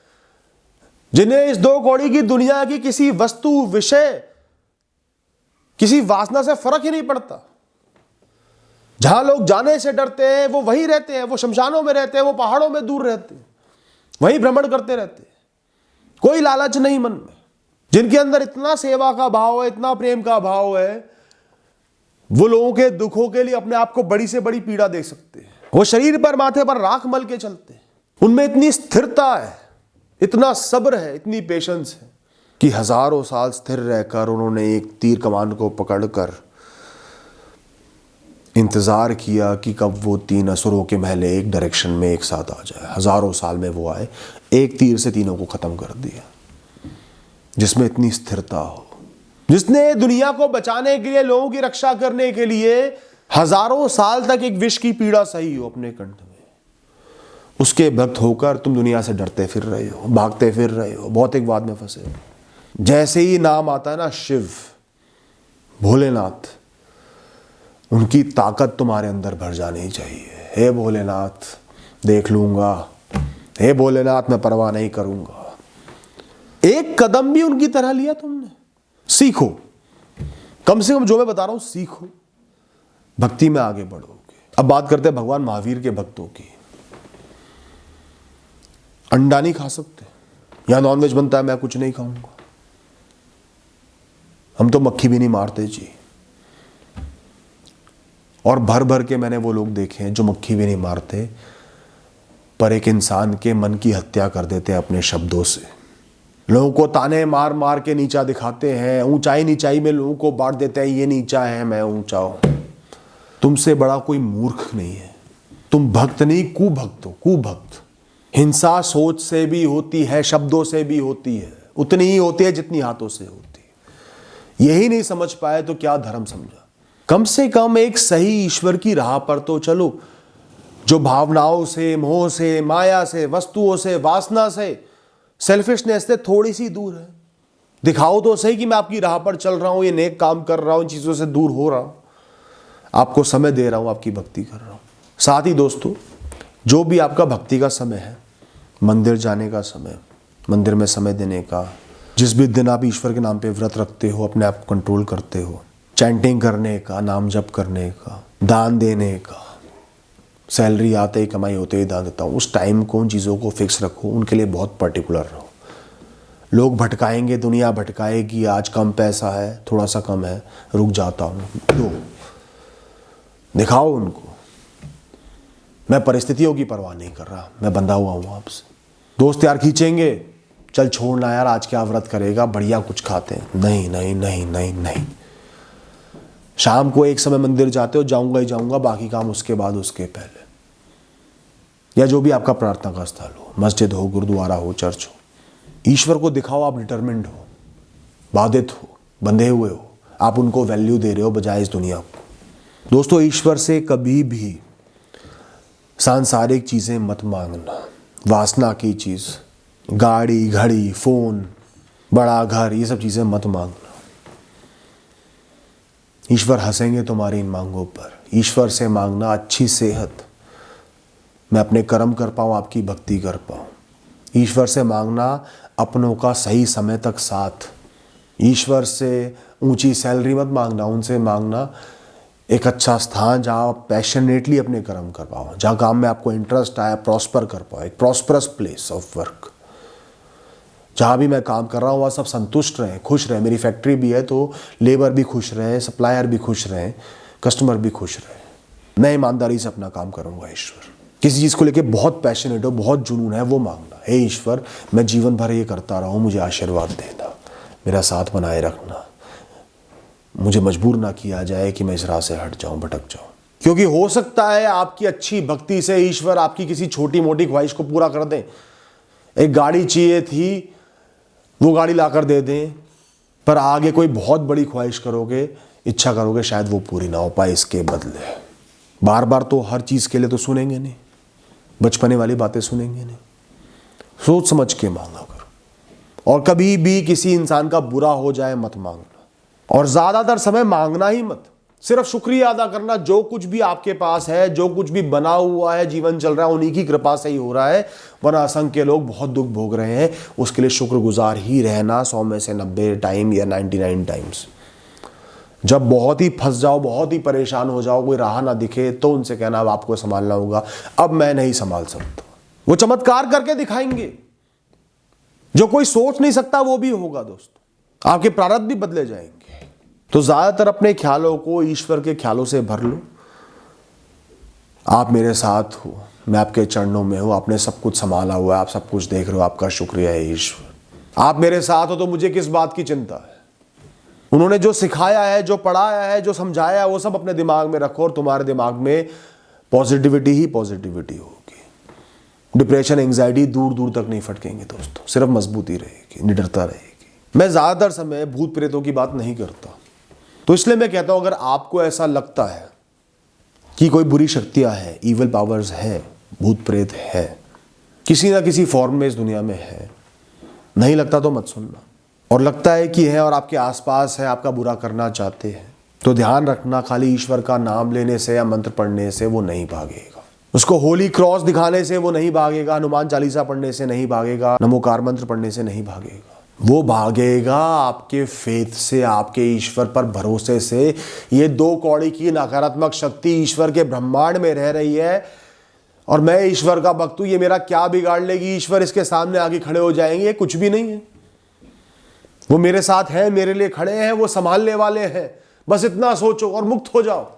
जिन्हें इस दो कौड़ी की दुनिया की किसी वस्तु, विषय, किसी वासना से फर्क ही नहीं पड़ता। जहां लोग जाने से डरते हैं वो वहीं रहते हैं, वो शमशानों में रहते हैं, वो पहाड़ों में दूर रहते हैं, वहीं भ्रमण करते रहते हैं, कोई लालच नहीं मन में। जिनके अंदर इतना सेवा का भाव है, इतना प्रेम का भाव है, वो लोगों के दुखों के लिए अपने आप को बड़ी से बड़ी पीड़ा दे सकते हैं। वो शरीर पर, माथे पर राख मल के चलते हैं। उनमें इतनी स्थिरता है, इतना सब्र है, इतनी पेशेंस है कि हजारों साल स्थिर रहकर उन्होंने एक तीर कमान को पकड़कर इंतजार किया कि कब वो तीन असुरों के महले एक डायरेक्शन में एक साथ आ जाए। हजारों साल में वो आए, एक तीर से तीनों को खत्म कर दिया। जिसमें इतनी स्थिरता हो, जिसने दुनिया को बचाने के लिए, लोगों की रक्षा करने के लिए हजारों साल तक एक विष की पीड़ा सही हो अपने कंठ में, उसके भक्त होकर तुम दुनिया से डरते फिर रहे हो, भागते फिर रहे हो, भौतिकवाद में फंसे हो। जैसे ही नाम आता है ना, शिव, भोलेनाथ, उनकी ताकत तुम्हारे अंदर भर जानी चाहिए। हे भोलेनाथ, देख लूंगा, हे भोलेनाथ, मैं परवाह नहीं करूंगा। एक कदम भी उनकी तरह लिया तुमने, सीखो, कम से कम जो मैं बता रहा हूं सीखो, भक्ति में आगे बढ़ोगे। अब बात करते हैं भगवान महावीर के भक्तों की। अंडा नहीं खा सकते, यहां नॉनवेज बनता है, मैं कुछ नहीं खाऊंगा। हम तो मक्खी भी नहीं मारते जी। और भर भर के मैंने वो लोग देखे हैं जो मक्खी भी नहीं मारते, पर एक इंसान के मन की हत्या कर देते हैं अपने शब्दों से। लोगों को ताने मार मार के नीचा दिखाते हैं, ऊंचाई नीचाई में लोगों को बांट देते हैं, ये नीचा है मैं ऊंचा हूं। तुमसे बड़ा कोई मूर्ख नहीं है। तुम भक्त नहीं कुभक्त हो, कुभक्त। हिंसा सोच से भी होती है, शब्दों से भी होती है, उतनी ही होती है जितनी हाथों से होती है। यही नहीं समझ पाए तो क्या धर्म समझा। कम से कम एक सही ईश्वर की राह पर तो चलो, जो भावनाओं से, मोह से, माया से, वस्तुओं से, वासना से, सेल्फिशनेस से थोड़ी सी दूर है। दिखाओ तो सही कि मैं आपकी राह पर चल रहा हूं, ये नेक काम कर रहा हूं, इन चीजों से दूर हो रहा हूं, आपको समय दे रहा हूं, आपकी भक्ति कर रहा हूं। साथ ही दोस्तों, जो भी आपका भक्ति का समय है, मंदिर जाने का समय, मंदिर में समय देने का, जिस भी दिन आप ईश्वर के नाम पे व्रत रखते हो, अपने आप को कंट्रोल करते हो, चैंटिंग करने का, नाम जप करने का, दान देने का, सैलरी आते ही कमाई होते ही दान देता हूँ, उस टाइम को, उन चीज़ों को फिक्स रखो, उनके लिए बहुत पर्टिकुलर रहो। लोग भटकाएंगे, दुनिया भटकाएगी, आज कम पैसा है, थोड़ा सा कम है, रुक जाता हूँ, दो, दिखाओ उनको। मैं परिस्थितियों की परवाह नहीं कर रहा, मैं बंधा हुआ हूँ आपसे। दोस्त यार खींचेंगे, चल छोड़ना यार, आज क्या व्रत करेगा, बढ़िया कुछ खाते हैं, नहीं नहीं नहीं नहीं नहीं। शाम को एक समय मंदिर जाते हो, जाऊंगा ही जाऊंगा, बाकी काम उसके बाद, उसके पहले। या जो भी आपका प्रार्थना का स्थल हो, मस्जिद हो, गुरुद्वारा हो, चर्च हो, ईश्वर को दिखाओ आप डिटरमिन्ड हो, बाधित हो, बंधे हुए हो, आप उनको वैल्यू दे रहे हो बजाय इस दुनिया को। दोस्तों, ईश्वर से कभी भी सांसारिक चीजें मत मांगना, वासना की चीज, गाड़ी, घड़ी, फोन, बड़ा घर, ये सब चीजें मत मांगना। ईश्वर हंसेंगे तुम्हारी इन मांगों पर। ईश्वर से मांगना अच्छी सेहत, मैं अपने कर्म कर पाऊँ, आपकी भक्ति कर पाऊँ। ईश्वर से मांगना अपनों का सही समय तक साथ। ईश्वर से ऊंची सैलरी मत मांगना, उनसे मांगना एक अच्छा स्थान जहाँ आप पैशनेटली अपने कर्म कर पाओ, जहाँ काम में आपको इंटरेस्ट आया, प्रॉस्पर कर पाओ, एक प्रॉस्परस प्लेस ऑफ वर्क। जहाँ भी मैं काम कर रहा हूँ वहाँ सब संतुष्ट रहें, खुश रहें। मेरी फैक्ट्री भी है तो लेबर भी खुश रहे, सप्लायर भी खुश रहें, कस्टमर भी खुश रहे। मैं ईमानदारी से अपना काम करूँगा। ईश्वर किसी चीज़ को लेके बहुत पैशनेट हो, बहुत जुनून है, वो मांगना, हे ईश्वर मैं जीवन भर ये करता रहा हूँ, मुझे आशीर्वाद देना, मेरा साथ बनाए रखना, मुझे मजबूर ना किया जाए कि मैं इस राह से हट जाऊं, भटक जाऊं। क्योंकि हो सकता है आपकी अच्छी भक्ति से ईश्वर आपकी किसी छोटी मोटी ख्वाहिश को पूरा कर दें। एक गाड़ी चाहिए थी, वो गाड़ी लाकर दे दें, पर आगे कोई बहुत बड़ी ख्वाहिश करोगे, इच्छा करोगे, शायद वो पूरी ना हो पाए। इसके बदले बार बार तो हर चीज के लिए तो सुनेंगे नहीं, बचपने वाली बातें सुनेंगे नहीं। सोच समझ के मांगा करो, और कभी भी किसी इंसान का बुरा हो जाए मत मांगना, और ज्यादातर समय मांगना ही मत, सिर्फ शुक्रिया अदा करना। जो कुछ भी आपके पास है, जो कुछ भी बना हुआ है, जीवन चल रहा है, उन्हीं की कृपा से ही हो रहा है, वरना असंख्य लोग बहुत दुख भोग रहे हैं। उसके लिए शुक्रगुजार ही रहना 100 में से 90 टाइम या 99 टाइम्स। जब बहुत ही फंस जाओ, बहुत ही परेशान हो जाओ, कोई राह ना दिखे, तो उनसे कहना अब आपको संभालना होगा, अब मैं नहीं संभाल सकता। वो चमत्कार करके दिखाएंगे, जो कोई सोच नहीं सकता वो भी होगा। दोस्तों, आपके प्रारब्ध भी बदले जाएंगे। तो ज्यादातर अपने ख्यालों को ईश्वर के ख्यालों से भर लो। आप मेरे साथ हो, मैं आपके चरणों में हूं, आपने सब कुछ संभाला हुआ है, आप सब कुछ देख रहे हो, आपका शुक्रिया है ईश्वर। आप मेरे साथ हो तो मुझे किस बात की चिंता है। उन्होंने जो सिखाया है, जो पढ़ाया है, जो समझाया है, वो सब अपने दिमाग में रखो, और तुम्हारे दिमाग में पॉजिटिविटी ही पॉजिटिविटी होगी। डिप्रेशन, एंग्जाइटी दूर दूर तक नहीं फटकेंगे दोस्तों, सिर्फ मजबूती रहेगी, निडरता रहेगी। मैं ज्यादातर समय भूत प्रेतों की बात नहीं करता, तो इसलिए मैं कहता हूं, अगर आपको ऐसा लगता है कि कोई बुरी शक्तियां हैं, इविल पावर्स है, भूत प्रेत है, किसी ना किसी फॉर्म में इस दुनिया में है, नहीं लगता तो मत सुनना। और लगता है कि है और आपके आसपास है, आपका बुरा करना चाहते हैं, तो ध्यान रखना, खाली ईश्वर का नाम लेने से या मंत्र पढ़ने से वो नहीं भागेगा। उसको होली क्रॉस दिखाने से वो नहीं भागेगा, हनुमान चालीसा पढ़ने से नहीं भागेगा, नमोकार मंत्र पढ़ने से नहीं भागेगा। वो भागेगा आपके फेथ से, आपके ईश्वर पर भरोसे से। ये 2 कौड़ी की नकारात्मक शक्ति ईश्वर के ब्रह्मांड में रह रही है, और मैं ईश्वर का भक्त हूं, ये मेरा क्या बिगाड़ लेगी। ईश्वर इसके सामने आगे खड़े हो जाएंगे, ये कुछ भी नहीं है। वो मेरे साथ है, मेरे लिए खड़े हैं, वो संभालने वाले हैं। बस इतना सोचो और मुक्त हो जाओ।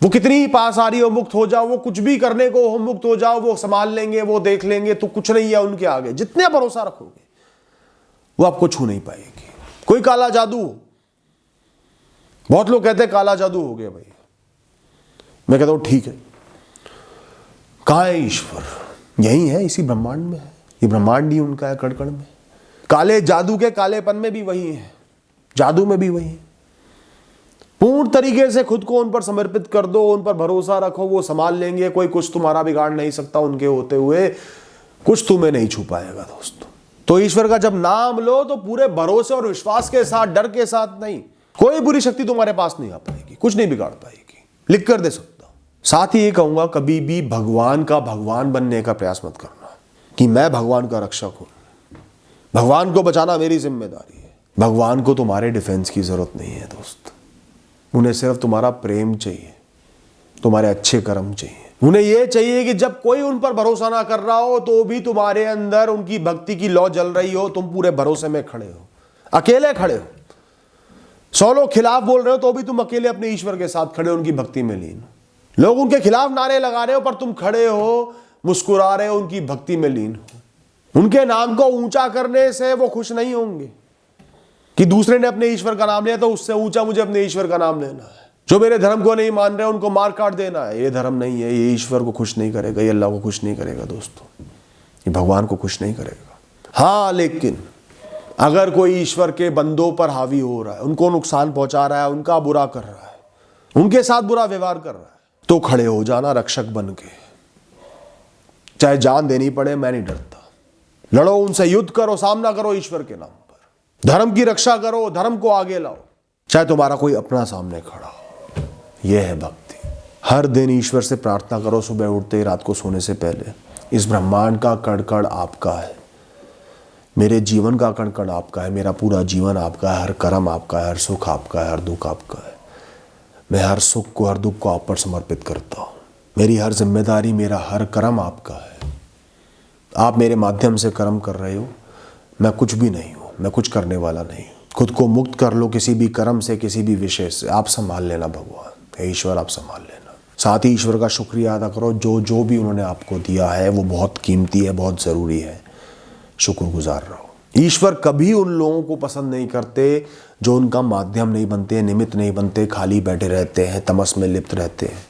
वो कितनी ही पास आ रही हो, मुक्त हो जाओ, वो कुछ भी करने को हो, मुक्त हो जाओ, वो संभाल लेंगे, वो देख लेंगे, तो कुछ नहीं है उनके आगे। जितने भरोसा रखोगे वो आपको छू नहीं पाएगी। कोई काला जादू हो, बहुत लोग कहते हैं काला जादू हो गया भाई, मैं कहता हूं ठीक है, कहां है ईश्वर? यही है, इसी ब्रह्मांड में है। ये ब्रह्मांड ही उनका है, कण कण में। काले जादू के कालेपन में भी वही है, जादू में भी वही है। पूर्ण तरीके से खुद को उन पर समर्पित कर दो, उन पर भरोसा रखो, वो संभाल लेंगे। कोई कुछ तुम्हारा बिगाड़ नहीं सकता, उनके होते हुए कुछ तुम्हें नहीं छू पाएगा दोस्तों। तो ईश्वर का जब नाम लो तो पूरे भरोसे और विश्वास के साथ, डर के साथ नहीं। कोई बुरी शक्ति तुम्हारे पास नहीं आ पाएगी, कुछ नहीं बिगाड़ पाएगी, लिख कर दे सकता हूं। साथ ही ये कहूंगा, कभी भी भगवान का भगवान बनने का प्रयास मत करना कि मैं भगवान का रक्षक हूं, भगवान को बचाना मेरी जिम्मेदारी है। भगवान को तुम्हारे डिफेंस की जरूरत नहीं है दोस्त, उन्हें सिर्फ तुम्हारा प्रेम चाहिए, तुम्हारे अच्छे कर्म चाहिए। उन्हें यह चाहिए कि जब कोई उन पर भरोसा ना कर रहा हो तो भी तुम्हारे अंदर उनकी भक्ति की लौ जल रही हो, तुम पूरे भरोसे में खड़े हो, अकेले खड़े हो। 100 लोग खिलाफ बोल रहे हो तो भी तुम अकेले अपने ईश्वर के साथ खड़े हो, उनकी भक्ति में लीन। लोग उनके खिलाफ नारे लगा रहे हो पर तुम खड़े हो, मुस्कुरा रहे हो, उनकी भक्ति में लीन हो। उनके नाम को ऊंचा करने से वो खुश नहीं होंगे कि दूसरे ने अपने ईश्वर का नाम लिया तो उससे ऊंचा मुझे अपने ईश्वर का नाम लेना है। जो मेरे धर्म को नहीं मान रहे उनको मार काट देना है, ये धर्म नहीं है, ये ईश्वर को खुश नहीं करेगा, ये अल्लाह को खुश नहीं करेगा दोस्तों, ये भगवान को खुश नहीं करेगा। हाँ, लेकिन अगर कोई ईश्वर के बंदों पर हावी हो रहा है, उनको नुकसान पहुंचा रहा है, उनका बुरा कर रहा है, उनके साथ बुरा व्यवहार कर रहा है, तो खड़े हो जाना रक्षक बन के, चाहे जान देनी पड़े, मैं नहीं डरता। लड़ो, उनसे युद्ध करो, सामना करो ईश्वर के नाम पर, धर्म की रक्षा करो, धर्म को आगे लाओ, चाहे तुम्हारा कोई अपना सामने खड़ा हो। यह है भक्ति। हर दिन ईश्वर से प्रार्थना करो, सुबह उठते ही, रात को सोने से पहले, इस ब्रह्मांड का कण कण आपका है, मेरे जीवन का कण कण आपका है, मेरा पूरा जीवन आपका है, हर कर्म आपका है, हर सुख आपका है, हर दुख आपका है। मैं हर सुख को, हर दुख को आप पर समर्पित करता हूँ। मेरी हर जिम्मेदारी, मेरा हर कर्म आपका है। आप मेरे माध्यम से कर्म कर रहे हो, मैं कुछ भी नहीं हूँ, मैं कुछ करने वाला नहीं हूँ। खुद को मुक्त कर लो किसी भी कर्म से, किसी भी विषय से। आप संभाल लेना भगवान, ईश्वर आप संभाल लेना। साथ ही ईश्वर का शुक्रिया अदा करो, जो जो भी उन्होंने आपको दिया है वो बहुत कीमती है, बहुत ज़रूरी है, शुक्रगुजार रहो। ईश्वर कभी उन लोगों को पसंद नहीं करते जो उनका माध्यम नहीं बनते, निमित्त नहीं बनते, खाली बैठे रहते हैं, तमस में लिप्त रहते हैं,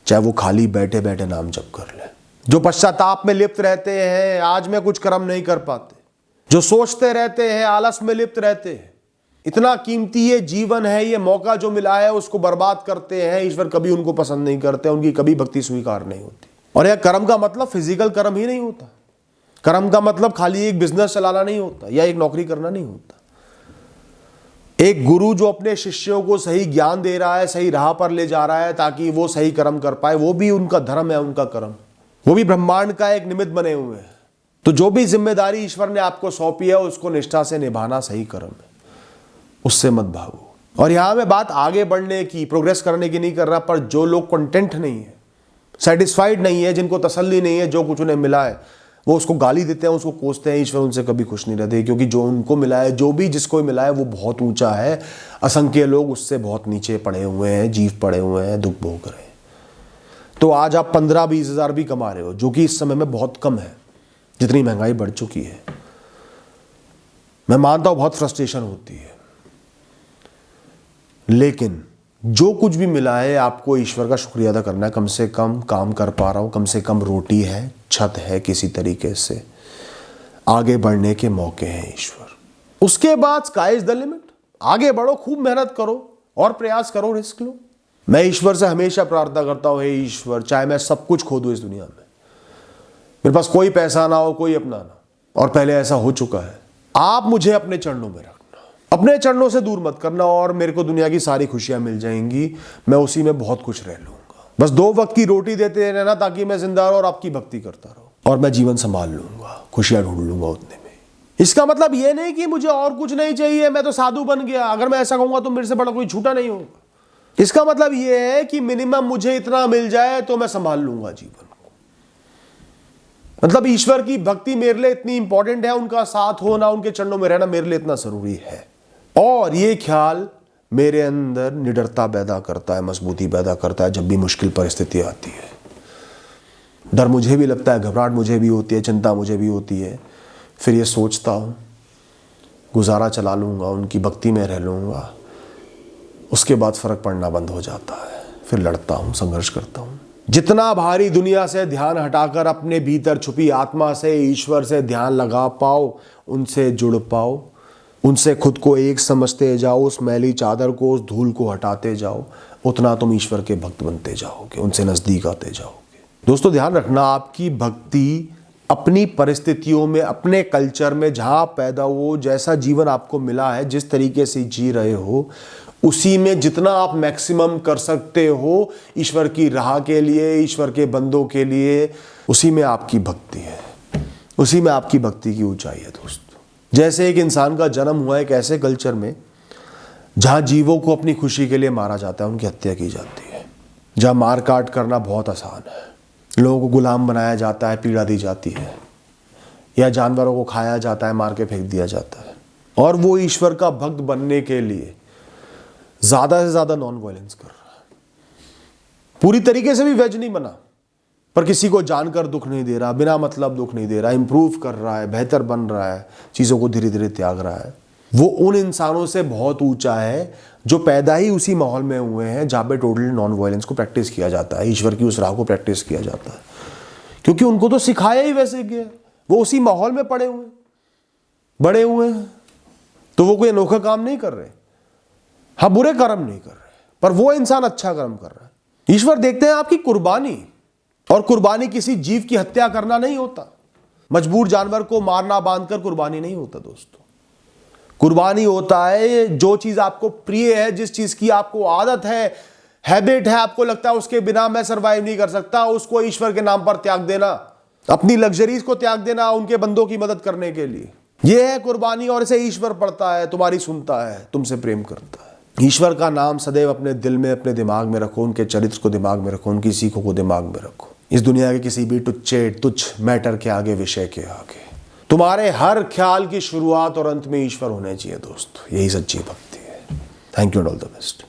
चाहे वो खाली बैठे बैठे नाम जप कर ले। जो पश्चाताप में लिप्त रहते हैं, आज में कुछ कर्म नहीं कर पाते, जो सोचते रहते हैं, आलस में लिप्त रहते हैं, इतना कीमती ये जीवन है, ये मौका जो मिला है उसको बर्बाद करते हैं, ईश्वर कभी उनको पसंद नहीं करते, उनकी कभी भक्ति स्वीकार नहीं होती। और यह कर्म का मतलब फिजिकल कर्म ही नहीं होता, कर्म का मतलब खाली एक बिजनेस चलाना नहीं होता या एक नौकरी करना नहीं होता। एक गुरु जो अपने शिष्यों को सही ज्ञान दे रहा है, सही राह पर ले जा रहा है ताकि वो सही कर्म कर पाए, वो भी उनका धर्म है, उनका कर्म, वो भी ब्रह्मांड का एक निमित्त बने हुए हैं। तो जो भी जिम्मेदारी ईश्वर ने आपको सौंपी है उसको निष्ठा से निभाना सही कर्म है, उससे मत भागो। और यहां मैं बात आगे बढ़ने की, प्रोग्रेस करने की नहीं कर रहा, पर जो लोग कंटेंट नहीं है, सेटिस्फाइड नहीं है, जिनको तसल्ली नहीं है, जो कुछ उन्हें मिला है वो उसको गाली देते हैं, उसको कोसते हैं, ईश्वर उनसे कभी खुश नहीं रहते, क्योंकि जो उनको मिला है, जो भी जिसको मिला है वो बहुत ऊंचा है। असंख्य लोग उससे बहुत नीचे पड़े हुए हैं, जीव पड़े हुए हैं, दुख भोग रहे हैं। तो आज आप 15-20 हज़ार भी कमा रहे हो, जो कि इस समय में बहुत कम है, जितनी महंगाई बढ़ चुकी है। मैं मानता हूं बहुत फ्रस्ट्रेशन होती है, लेकिन जो कुछ भी मिला है आपको ईश्वर का शुक्रिया अदा करना है। कम से कम काम कर पा रहा हूं, कम से कम रोटी है, छत है, किसी तरीके से आगे बढ़ने के मौके हैं ईश्वर। उसके बाद स्काई इज द लिमिट, आगे बढ़ो, खूब मेहनत करो और प्रयास करो, रिस्क लो। मैं ईश्वर से हमेशा प्रार्थना करता हूं, हे ईश्वर, चाहे मैं सब कुछ खो दूं इस दुनिया में, मेरे पास कोई पैसा ना हो, कोई अपना ना, और पहले ऐसा हो चुका है, आप मुझे अपने चरणों में रखना, अपने चरणों से दूर मत करना, और मेरे को दुनिया की सारी खुशियां मिल जाएंगी, मैं उसी में बहुत कुछ रह लूंगा। बस 2 वक्त की रोटी देते रहना ताकि मैं जिंदा रहूं और आपकी भक्ति करता रहूं, और मैं जीवन संभाल लूंगा, खुशियां ढूंढ लूंगा उतने में। इसका मतलब ये नहीं कि मुझे और कुछ नहीं चाहिए, मैं तो साधु बन गया, अगर मैं ऐसा कहूंगा तो मेरे से बड़ा कोई झूठा नहीं होगा। इसका मतलब ये है कि मिनिमम मुझे इतना मिल जाए तो मैं संभाल लूंगा जीवन को। मतलब ईश्वर की भक्ति मेरे लिए इतनी इंपॉर्टेंट है, उनका साथ होना, उनके चरणों में रहना मेरे लिए इतना जरूरी है। और ये ख्याल मेरे अंदर निडरता पैदा करता है, मजबूती पैदा करता है जब भी मुश्किल परिस्थिति आती है। डर मुझे भी लगता है, घबराहट मुझे भी होती है, चिंता मुझे भी होती है। फिर ये सोचता हूँ, गुजारा चला लूँगा, उनकी भक्ति में रह लूँगा, उसके बाद फ़र्क पड़ना बंद हो जाता है। फिर लड़ता हूँ, संघर्ष करता हूँ। जितना भारी दुनिया से ध्यान हटाकर अपने भीतर छुपी आत्मा से, ईश्वर से ध्यान लगा पाओ, उनसे जुड़ पाओ, उनसे खुद को एक समझते जाओ, उस मैली चादर को, उस धूल को हटाते जाओ, उतना तुम ईश्वर के भक्त बनते जाओगे, उनसे नज़दीक आते जाओगे। दोस्तों ध्यान रखना, आपकी भक्ति अपनी परिस्थितियों में, अपने कल्चर में, जहाँ पैदा हो, जैसा जीवन आपको मिला है, जिस तरीके से जी रहे हो, उसी में जितना आप मैक्सिमम कर सकते हो ईश्वर की राह के लिए, ईश्वर के बंदों के लिए, उसी में आपकी भक्ति है, उसी में आपकी भक्ति की ऊंचाई है। दोस्तों जैसे एक इंसान का जन्म हुआ एक ऐसे कल्चर में जहाँ जीवों को अपनी खुशी के लिए मारा जाता है, उनकी हत्या की जाती है, जहाँ मार काट करना बहुत आसान है, लोगों को गुलाम बनाया जाता है, पीड़ा दी जाती है, या जानवरों को खाया जाता है, मार के फेंक दिया जाता है। और वो ईश्वर का भक्त बनने के लिए ज़्यादा से ज़्यादा नॉन वायलेंस कर रहा है, पूरी तरीके से भी वेज नहीं बना, पर किसी को जानकर दुख नहीं दे रहा, बिना मतलब दुख नहीं दे रहा, इंप्रूव कर रहा है, बेहतर बन रहा है, चीज़ों को धीरे धीरे त्याग रहा है। वो उन इंसानों से बहुत ऊंचा है जो पैदा ही उसी माहौल में हुए हैं जहाँ पे टोटली नॉन वायलेंस को प्रैक्टिस किया जाता है, ईश्वर की उस राह को प्रैक्टिस किया जाता है, क्योंकि उनको तो सिखाया ही वैसे गया, वो उसी माहौल में पड़े हुए, बड़े हुए हैं, तो वो कोई अनोखा काम नहीं कर रहे। हाँ, बुरे कर्म नहीं कर रहे, पर वो इंसान अच्छा कर्म कर रहा है। ईश्वर देखते हैं आपकी कुर्बानी, और कुर्बानी किसी जीव की हत्या करना नहीं होता, मजबूर जानवर को मारना बांधकर कुर्बानी नहीं होता। दोस्तों कुर्बानी होता है जो चीज आपको प्रिय है, जिस चीज की आपको आदत है, हैबिट है, आपको लगता है उसके बिना मैं सरवाइव नहीं कर सकता, उसको ईश्वर के नाम पर त्याग देना, अपनी लग्जरीज को त्याग देना उनके बंदों की मदद करने के लिए, यह है कुर्बानी। और इसे ईश्वर पढ़ता है, तुम्हारी सुनता है, तुमसे प्रेम करता है। ईश्वर का नाम सदैव अपने दिल में, अपने दिमाग में रखो, उनके चरित्र को दिमाग में रखो, उनकी सीखों को दिमाग में रखो। इस दुनिया के किसी भी तुच्छ मैटर के आगे, विषय के आगे, तुम्हारे हर ख्याल की शुरुआत और अंत में ईश्वर होने चाहिए। दोस्तों यही सच्ची भक्ति है। Thank you and all the best.